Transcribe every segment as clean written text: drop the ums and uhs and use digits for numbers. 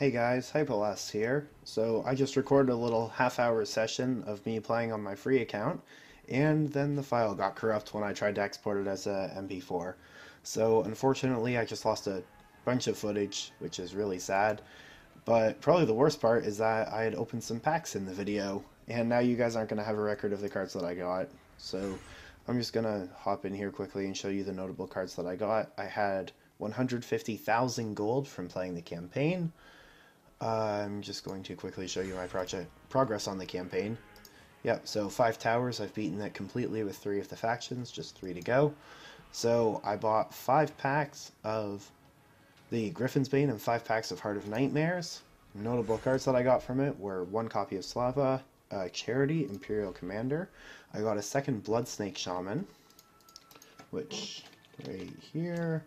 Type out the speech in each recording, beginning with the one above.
Hey guys, Hypelast here. So I just recorded a little half-hour session of me playing on my free account, and then the file got corrupt when I tried to export it as a MP4. So unfortunately, I just lost a bunch of footage, which is really sad. But probably the worst part is that I had opened some packs in the video, and now you guys aren't going to have a record of the cards that I got. So I'm just going to hop in here quickly and show you the notable cards that I got. I had 150,000 gold from playing the campaign. I'm just going to quickly show you my progress on the campaign. Yep, so 5 towers, I've beaten it completely with 3 of the factions, just 3 to go. So I bought 5 packs of the Griffin's Bane and 5 packs of Heart of Nightmares. Notable cards that I got from it were 1 copy of Slava, Charity, Imperial Commander. I got a second Blood Snake Shaman, which, right here.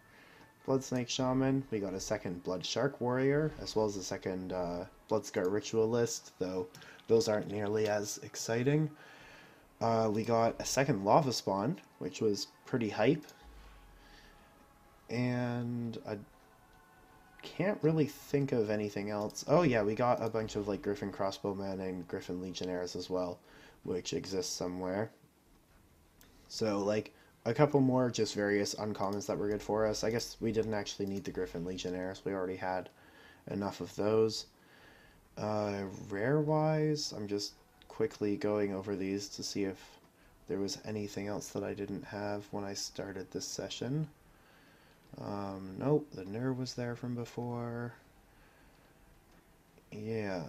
Blood Snake Shaman. We got a second Blood Shark Warrior, as well as a second Blood Scar Ritualist, though those aren't nearly as exciting. We got a second Lava Spawn, which was pretty hype. And I can't really think of anything else. Oh yeah, we got a bunch of like Griffin Crossbowmen and Griffin Legionnaires as well, which exists somewhere. So like a couple more just various uncommons that were good for us. I guess we didn't actually need the Griffin Legionnaires. We already had enough of those. Rare-wise, I'm just quickly going over these to see if there was anything else that I didn't have when I started this session. Nope, the nerve was there from before. Yeah.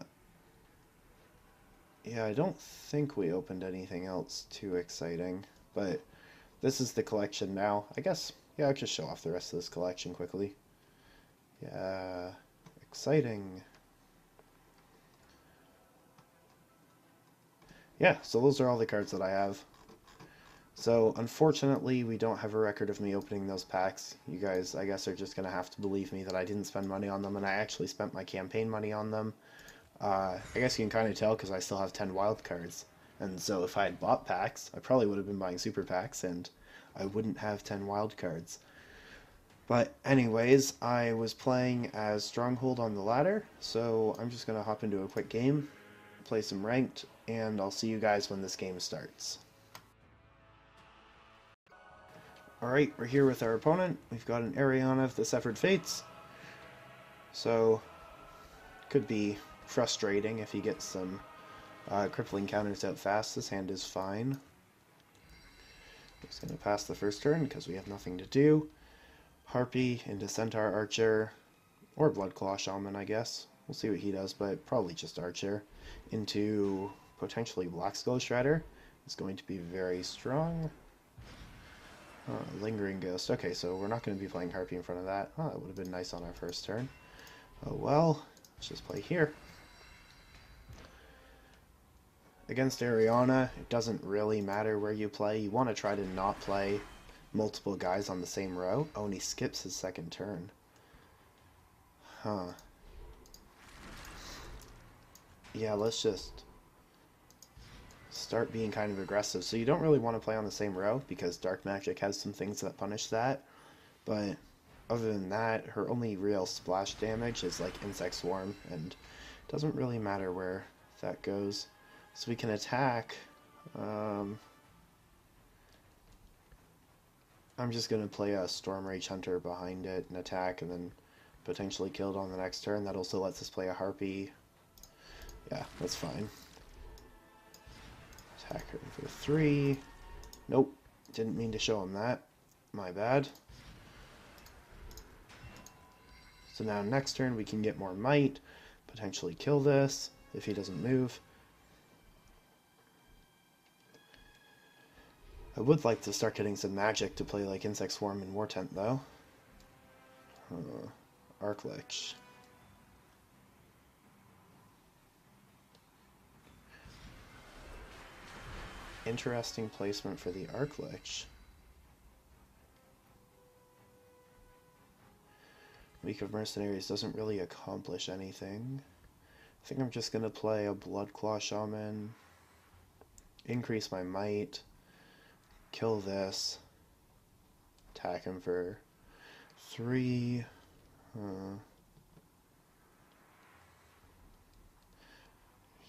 Yeah, I don't think we opened anything else too exciting, but this is the collection now. I guess, yeah, I'll just show off the rest of this collection quickly. Yeah, exciting. Yeah, so those are all the cards that I have. So, unfortunately, we don't have a record of me opening those packs. You guys, I guess, are just going to have to believe me that I didn't spend money on them, and I actually spent my campaign money on them. I guess you can kind of tell because I still have 10 wild cards. And so if I had bought packs, I probably would have been buying super packs, and I wouldn't have 10 wild cards. But anyways, I was playing as Stronghold on the ladder, so I'm just going to hop into a quick game, play some ranked, and I'll see you guys when this game starts. Alright, we're here with our opponent. We've got an Ariana of the Severed Fates. So, could be frustrating if he gets some crippling counters out fast. This hand is fine. Just going to pass the first turn because we have nothing to do. Harpy into Centaur Archer, or Bloodclaw Shaman, I guess. We'll see what he does, but probably just Archer. Into potentially Black Skull Shredder. It's going to be very strong. Lingering Ghost. Okay, so we're not going to be playing Harpy in front of that. Oh, that would have been nice on our first turn. Oh well, let's just play here. Against Ariana, it doesn't really matter where you play. You want to try to not play multiple guys on the same row. Oh, and he skips his second turn. Huh. Yeah, let's just start being kind of aggressive. So you don't really want to play on the same row because Dark Magic has some things that punish that. But other than that, her only real splash damage is like Insect Swarm, and it doesn't really matter where that goes. So we can attack. I'm just going to play a Storm Rage Hunter behind it and attack, and then potentially kill it on the next turn. That also lets us play a Harpy. Yeah, that's fine. Attack her for 3. Nope, didn't mean to show him that. My bad. So now next turn we can get more might, potentially kill this if he doesn't move. I would like to start getting some magic to play like Insect Swarm and War Tent though. Arc Lich. Interesting placement for the Arc Lich. Week of Mercenaries doesn't really accomplish anything. I think I'm just going to play a Bloodclaw Shaman, increase my might, kill this, attack him for 3.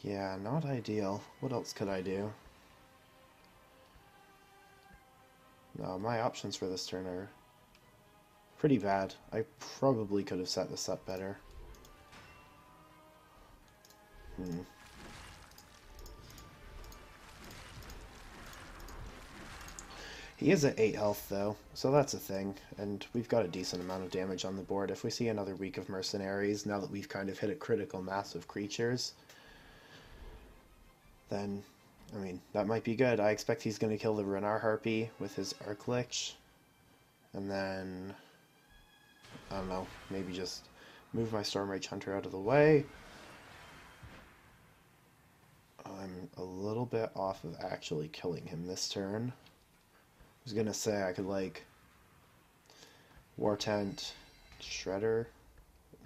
Yeah, not ideal. What else could I do? No, my options for this turn are pretty bad. I probably could have set this up better. He is at 8 health though, so that's a thing, and we've got a decent amount of damage on the board. If we see another week of mercenaries, now that we've kind of hit a critical mass of creatures, then, I mean, that might be good. I expect he's going to kill the Renar Harpy with his Arc Lich, and then, I don't know, maybe just move my Stormrage Hunter out of the way. I'm a little bit off of actually killing him this turn. I was gonna say I could like War Tent, Shredder.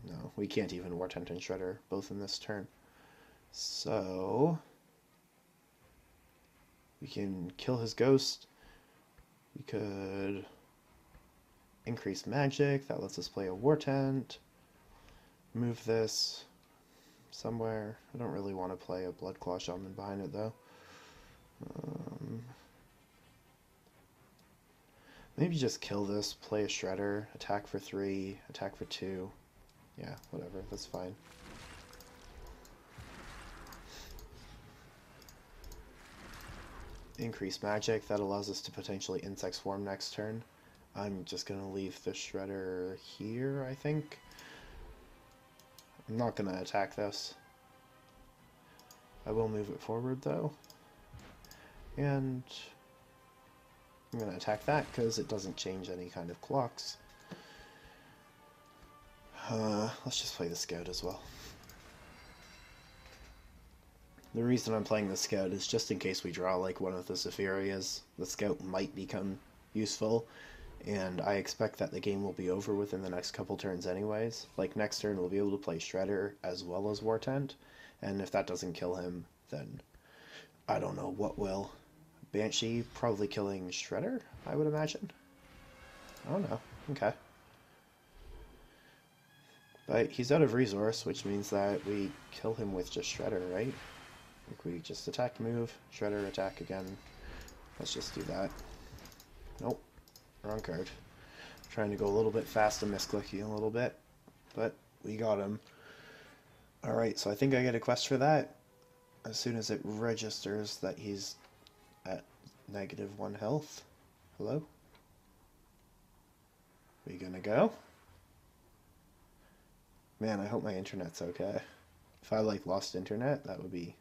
No, we can't even War Tent and Shredder both in this turn. So we can kill his ghost. We could increase magic. That lets us play a War Tent. Move this somewhere. I don't really want to play a Bloodclaw Shaman behind it though. Maybe just kill this, play a Shredder, attack for 3, attack for 2. Yeah, whatever, that's fine. Increase magic, that allows us to potentially Insect Swarm next turn. I'm just going to leave the Shredder here, I think. I'm not going to attack this. I will move it forward though. And I'm going to attack that because it doesn't change any kind of clocks. Let's just play the Scout as well. The reason I'm playing the Scout is just in case we draw like one of the Zephirias, the Scout might become useful, and I expect that the game will be over within the next couple turns anyways. Like next turn we'll be able to play Shredder as well as War Tent, and if that doesn't kill him, then I don't know what will. Banshee probably killing Shredder, I would imagine. I don't know. Okay. But he's out of resource, which means that we kill him with just Shredder, right? Like we just attack, move, Shredder, attack again. Let's just do that. Nope. Wrong card. Trying to go a little bit fast and misclicking a little bit. But we got him. Alright, so I think I get a quest for that. As soon as it registers that he's at -1 health. Hello? We gonna go? Man, I hope my internet's okay. If I like lost internet, that would be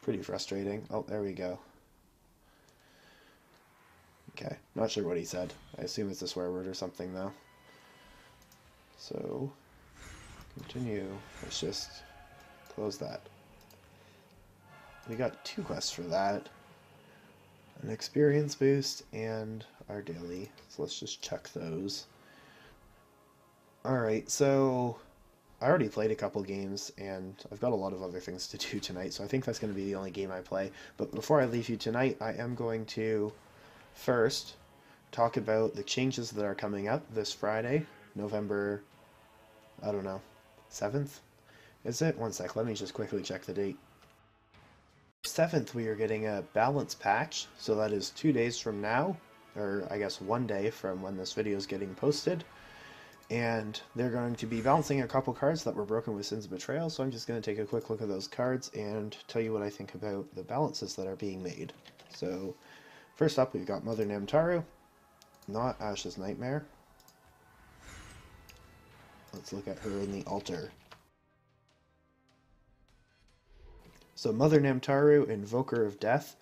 pretty frustrating. Oh, there we go. Okay, not sure what he said. I assume it's a swear word or something though. So, continue. Let's just close that. We got 2 quests for that. An experience boost and our daily. So let's just check those. Alright, so I already played a couple games and I've got a lot of other things to do tonight, so I think that's going to be the only game I play. But before I leave you tonight, I am going to first talk about the changes that are coming up this Friday, November, I don't know, 7th? Is it? One sec, let me just quickly check the date. 7th we are getting a balance patch, so that is 2 days from now, or I guess 1 day from when this video is getting posted. And they're going to be balancing a couple cards that were broken with Sins of Betrayal, so I'm just going to take a quick look at those cards and tell you what I think about the balances that are being made. So, first up we've got Mother Namtaru, not Ash's Nightmare. Let's look at her in the altar. So Mother Namtaru, Invoker of Death.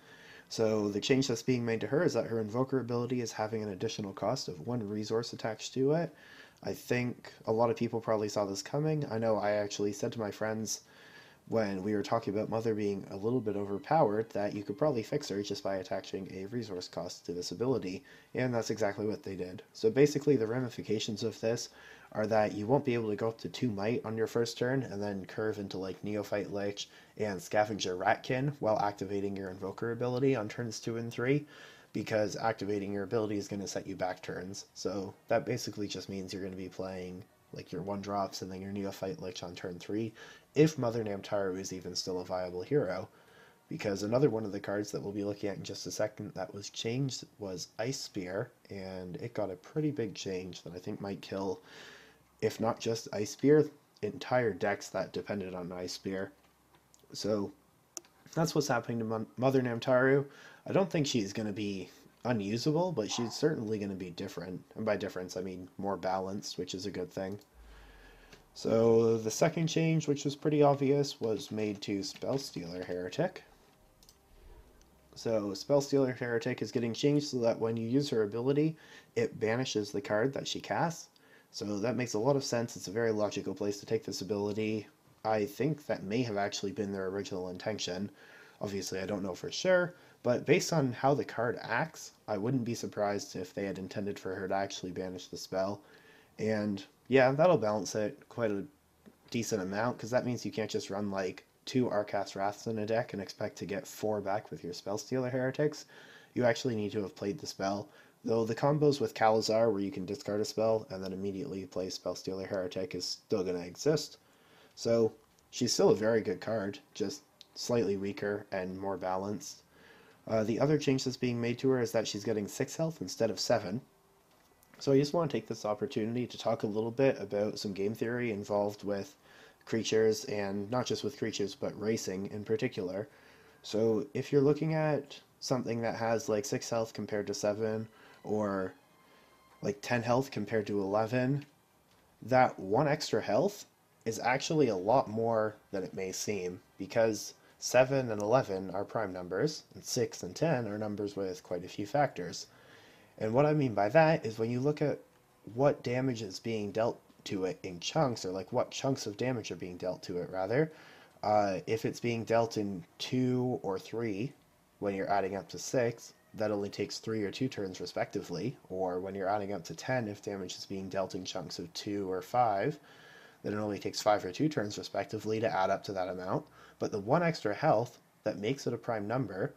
So the change that's being made to her is that her Invoker ability is having an additional cost of 1 resource attached to it. I think a lot of people probably saw this coming. I know I actually said to my friends when we were talking about Mother being a little bit overpowered that you could probably fix her just by attaching a resource cost to this ability, and that's exactly what they did. So basically the ramifications of this are that you won't be able to go up to 2 might on your first turn and then curve into like Neophyte Lich and Scavenger Ratkin while activating your Invoker ability on turns 2 and 3, because activating your ability is going to set you back turns. So that basically just means you're going to be playing like your 1-drops and then your Neophyte Lich on turn 3, if Mother Namtaru is even still a viable hero. Because another one of the cards that we'll be looking at in just a second that was changed was Ice Spear, and it got a pretty big change that I think might kill, if not just Ice Spear, entire decks that depended on Ice Spear. So that's what's happening to Mother Namtaru. I don't think she's going to be unusable, but she's certainly going to be different. And by difference, I mean more balanced, which is a good thing. So the second change, which was pretty obvious, was made to Spellstealer Heretic. So Spellstealer Heretic is getting changed so that when you use her ability, it banishes the card that she casts. So that makes a lot of sense. It's a very logical place to take this ability. I think that may have actually been their original intention. Obviously, I don't know for sure, but based on how the card acts, I wouldn't be surprised if they had intended for her to actually banish the spell. And yeah, that'll balance it quite a decent amount, because that means you can't just run like 2 Arcast Wraths in a deck and expect to get 4 back with your Spellstealer Heretics. You actually need to have played the spell. Though the combos with Kalazar, where you can discard a spell and then immediately play Spellstealer Heretic, is still going to exist. So she's still a very good card, just slightly weaker and more balanced. The other change that's being made to her is that she's getting 6 health instead of 7. So I just want to take this opportunity to talk a little bit about some game theory involved with creatures, and not just with creatures, but racing in particular. So if you're looking at something that has like 6 health compared to 7, or like 10 health compared to 11, that 1 extra health is actually a lot more than it may seem, because 7 and 11 are prime numbers, and 6 and 10 are numbers with quite a few factors. And what I mean by that is when you look at what damage is being dealt to it in chunks, or like what chunks of damage are being dealt to it rather, if it's being dealt in 2 or 3 when you're adding up to 6, that only takes 3 or 2 turns respectively. Or when you're adding up to 10, if damage is being dealt in chunks of 2 or 5, then it only takes 5 or 2 turns respectively to add up to that amount. But the 1 extra health that makes it a prime number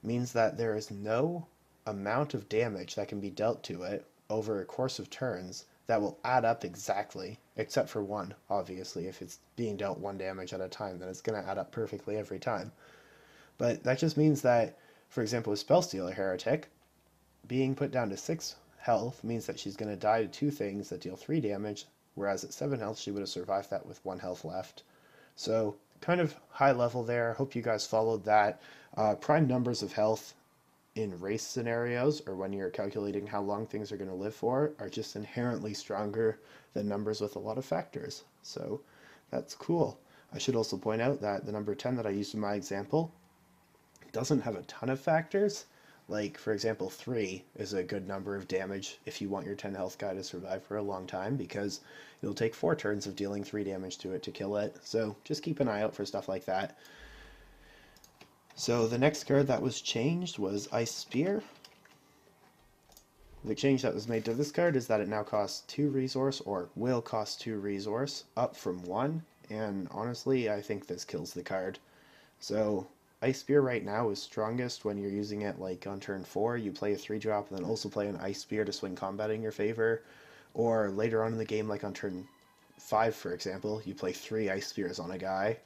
means that there is no amount of damage that can be dealt to it over a course of turns that will add up exactly, except for 1, obviously. If it's being dealt 1 damage at a time, then it's going to add up perfectly every time. But that just means that, for example, with Spellstealer Heretic, being put down to 6 health means that she's going to die to 2 things that deal 3 damage, whereas at 7 health she would have survived that with 1 health left. So, kind of high level there. Hope you guys followed that. Prime numbers of health in race scenarios, or when you're calculating how long things are going to live for, are just inherently stronger than numbers with a lot of factors. So that's cool. I should also point out that the number 10 that I used in my example doesn't have a ton of factors. Like, for example, 3 is a good number of damage if you want your 10 health guy to survive for a long time, because it'll take 4 turns of dealing 3 damage to it to kill it. So just keep an eye out for stuff like that. So the next card that was changed was Ice Spear. The change that was made to this card is that it now costs 2 resource, or will cost 2 resource, up from 1, and honestly I think this kills the card. So Ice Spear right now is strongest when you're using it like on turn 4, you play a 3-drop and then also play an Ice Spear to swing combat in your favor, or later on in the game like on turn 5 for example, you play 3 Ice Spears on a guy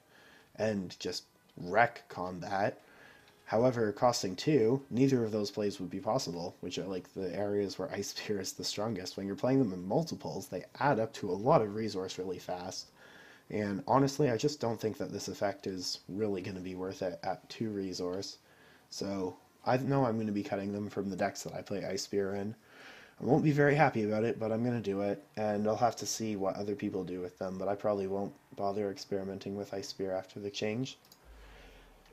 and just wreck combat. However, costing 2, neither of those plays would be possible, which are like the areas where Ice Spear is the strongest. When you're playing them in multiples, they add up to a lot of resource really fast. And honestly, I just don't think that this effect is really going to be worth it at 2 resource. So I know I'm going to be cutting them from the decks that I play Ice Spear in. I won't be very happy about it, but I'm going to do it, and I'll have to see what other people do with them, but I probably won't bother experimenting with Ice Spear after the change.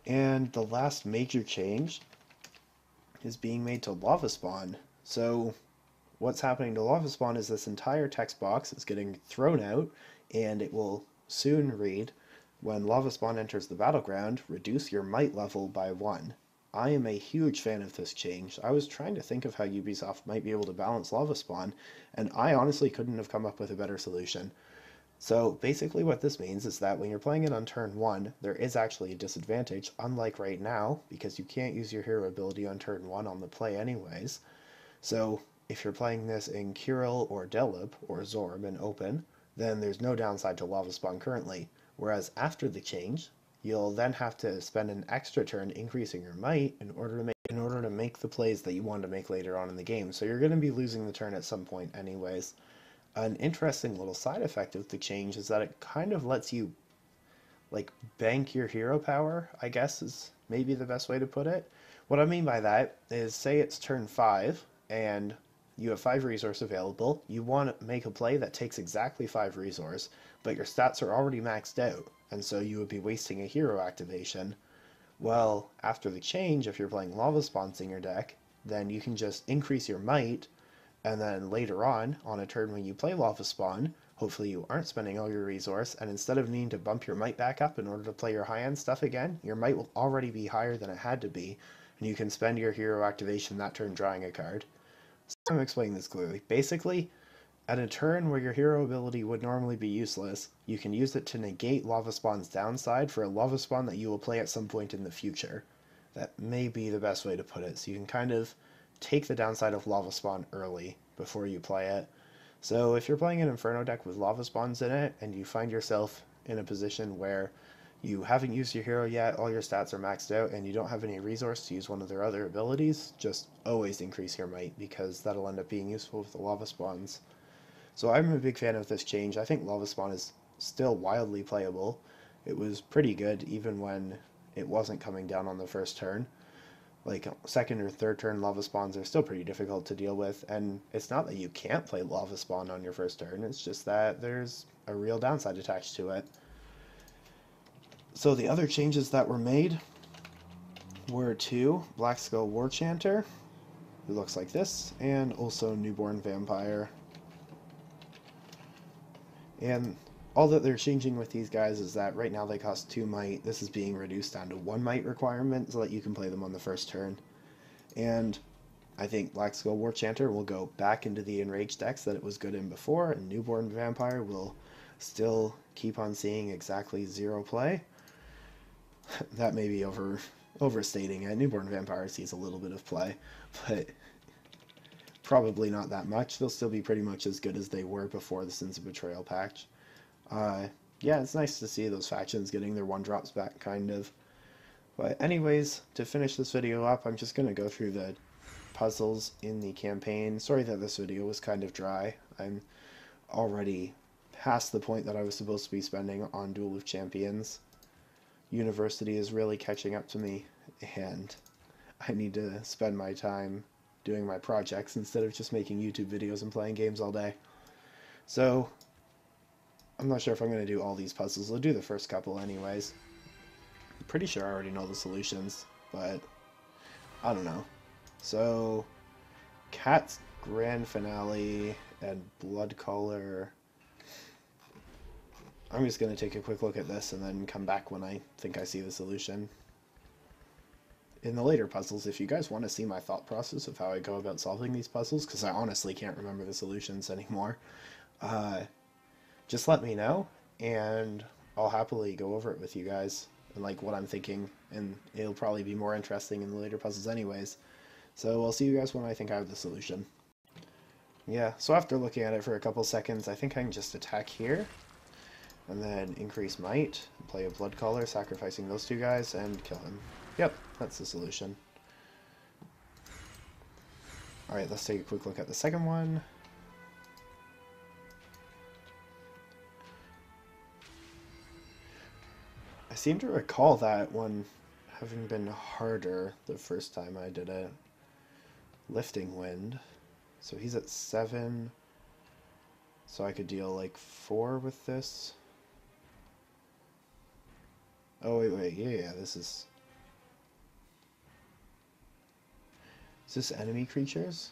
And the last major change is being made to Lava Spawn. So what's happening to Lava Spawn is this entire text box is getting thrown out, and it will soon read, when Lava Spawn enters the battleground, reduce your might level by 1. I am a huge fan of this change. I was trying to think of how Ubisoft might be able to balance Lava Spawn, and I honestly couldn't have come up with a better solution. So basically what this means is that when you're playing it on turn 1, there is actually a disadvantage, unlike right now, because you can't use your hero ability on turn 1 on the play anyways. So if you're playing this in Kirill or Delib or Zorb in open, then there's no downside to lava spawn currently. Whereas after the change, you'll then have to spend an extra turn increasing your might in order to make the plays that you want to make later on in the game. So you're going to be losing the turn at some point anyways. An interesting little side effect of the change is that it kind of lets you like bank your hero power, I guess is maybe the best way to put it. What I mean by that is, say it's turn 5 and you have 5 resource available. You want to make a play that takes exactly 5 resource, but your stats are already maxed out, and so you would be wasting a hero activation. Well, after the change, if you're playing lava spawns in your deck, then you can just increase your might, and then later on a turn when you play lava spawn, hopefully you aren't spending all your resource, and instead of needing to bump your might back up in order to play your high-end stuff again, your might will already be higher than it had to be, and you can spend your hero activation that turn drawing a card. So I'm explaining this clearly. Basically, at a turn where your hero ability would normally be useless, you can use it to negate lava spawn's downside for a lava spawn that you will play at some point in the future. That may be the best way to put it. So you can kind of take the downside of lava spawn early before you play it. So if you're playing an Inferno deck with lava spawns in it, and you find yourself in a position where you haven't used your hero yet, all your stats are maxed out, and you don't have any resource to use one of their other abilities, just always increase your might, because that'll end up being useful with the lava spawns. So I'm a big fan of this change. I think lava spawn is still wildly playable. It was pretty good even when it wasn't coming down on the first turn. Like second or third turn lava spawns are still pretty difficult to deal with, and it's not that you can't play lava spawn on your first turn, it's just that there's a real downside attached to it. So the other changes that were made were to Black Skull War Chanter, who looks like this, and also Newborn Vampire. And all that they're changing with these guys is that right now they cost 2 might. This is being reduced down to 1 might requirement so that you can play them on the first turn. And I think Black Skull War Chanter will go back into the Enraged decks that it was good in before, and Newborn Vampire will still keep on seeing exactly 0 play. That may be overstating it. Newborn Vampire sees a little bit of play, but probably not that much. They'll still be pretty much as good as they were before the Sins of Betrayal patch. Yeah, it's nice to see those factions getting their 1-drops back, kind of. But anyways, to finish this video up, I'm just going to go through the puzzles in the campaign. Sorry that this video was kind of dry. I'm already past the point that I was supposed to be spending on Duel of Champions. University is really catching up to me, and I need to spend my time doing my projects instead of just making YouTube videos and playing games all day. So I'm not sure if I'm going to do all these puzzles. I'll do the first couple anyways. I'm pretty sure I already know the solutions, but I don't know. So Cat's Grand Finale and Blood Color. I'm just going to take a quick look at this and then come back when I think I see the solution. In the later puzzles, if you guys want to see my thought process of how I go about solving these puzzles, because I honestly can't remember the solutions anymore, just let me know, and I'll happily go over it with you guys, and like what I'm thinking, and it'll probably be more interesting in the later puzzles anyways. So I'll see you guys when I think I have the solution. Yeah, so after looking at it for a couple seconds, I think I can just attack here, and then increase might, play a Blood Collar, sacrificing those 2 guys, and kill him. Yep, that's the solution. Alright, let's take a quick look at the second one. I seem to recall that one having been harder the first time I did it. Lifting Wind. So he's at 7. So I could deal like 4 with this. Oh, wait, yeah, this is... Is this enemy creatures?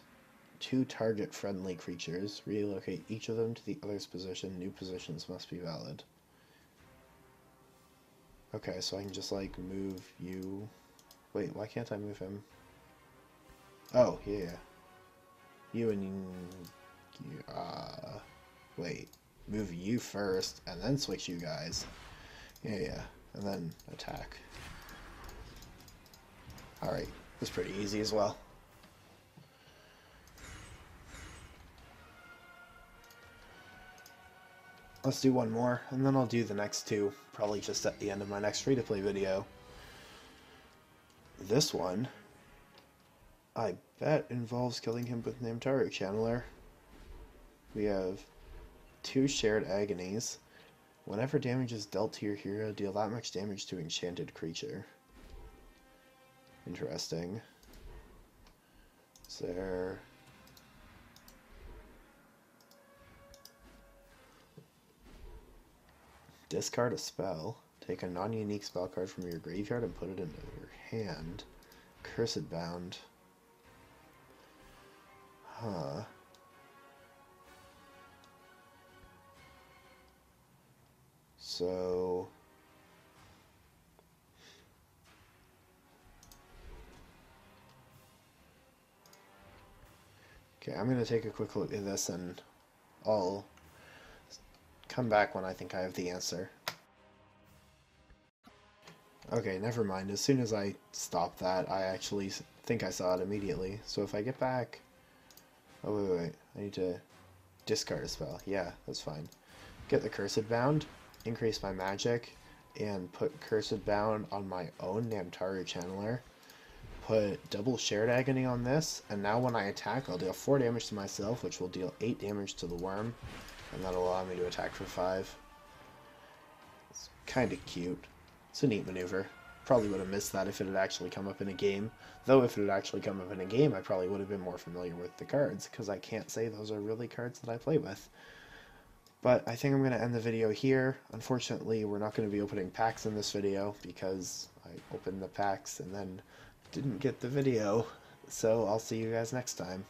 2 target friendly creatures. Relocate each of them to the other's position. New positions must be valid. Okay, so I can just like move you. Wait, why can't I move him? Oh, yeah. You and wait. Move you first and then switch you guys. Yeah. And then attack. Alright, that's pretty easy as well. Let's do one more, and then I'll do the next two, probably just at the end of my next free-to-play video. This one, I bet, involves killing him with an Namtaru Channeler. We have 2 shared agonies. Whenever damage is dealt to your hero, deal that much damage to enchanted creature. Interesting. Is there... Discard a spell. Take a non-unique spell card from your graveyard and put it into your hand. Cursed Bound. Huh. So... Okay, I'm going to take a quick look at this and I'll come back when I think I have the answer. Okay, never mind. As soon as I stopped that, I actually think I saw it immediately. So if I get back... Oh, wait. I need to discard a spell. Yeah, that's fine. Get the Cursed Bound, increase my magic, and put Cursed Bound on my own Namtaru Channeler. Put double Shared Agony on this, and now when I attack, I'll deal 4 damage to myself, which will deal 8 damage to the worm, and that'll allow me to attack for 5. It's kind of cute. It's a neat maneuver. Probably would have missed that if it had actually come up in a game. Though if it had actually come up in a game, I probably would have been more familiar with the cards, because I can't say those are really cards that I play with. But I think I'm going to end the video here. Unfortunately, we're not going to be opening packs in this video, because I opened the packs and then didn't get the video. So I'll see you guys next time.